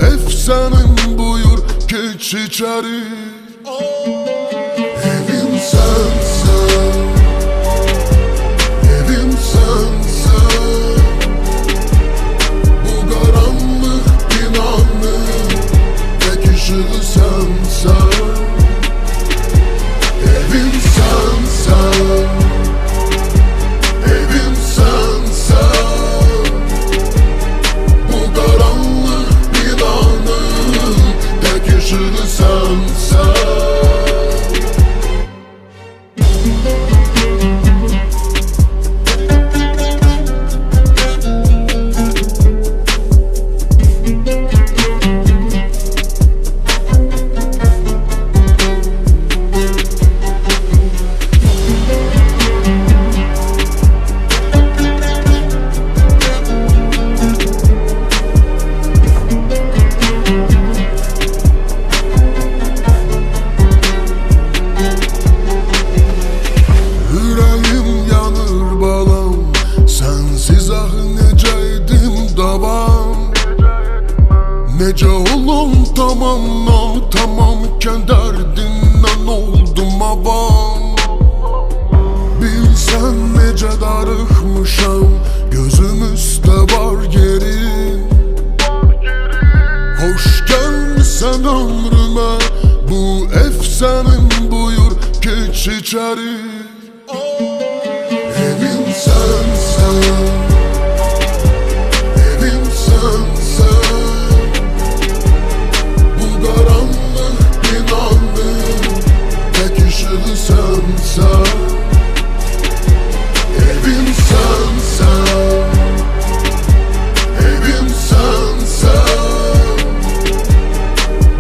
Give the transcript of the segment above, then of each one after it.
ev senin, buyur geç içeri. Evim sensin, evim sensin. Bu karanlık binanın tek ışığı sensin. Evim sensin, evim sensin. Bu karanlık binanın tek ışığı sensin. Nece olum tamam derdinden oldum avam. Bilsen nece darıkmışam, gözüm üstte var yerin. Hoş gelmişsen ömrüme, bu ev senin, buyur geç içeri. Evim sensin, evim sensin. Sensen, evim sensen, evim sensen.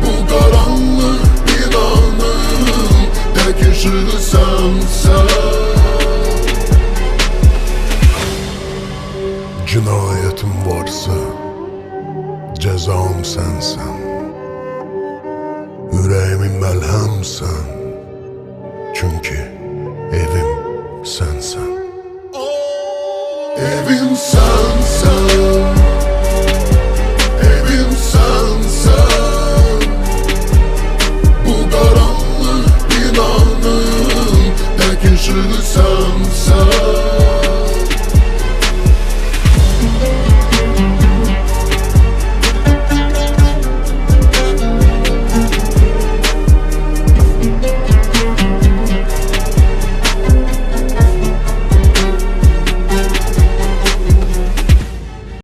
Bu karanlık binanın tek ışığı sensen. Cinayetim varsa cezam sensen. Yüreğimin melhemsen. Çünkü evim sensen.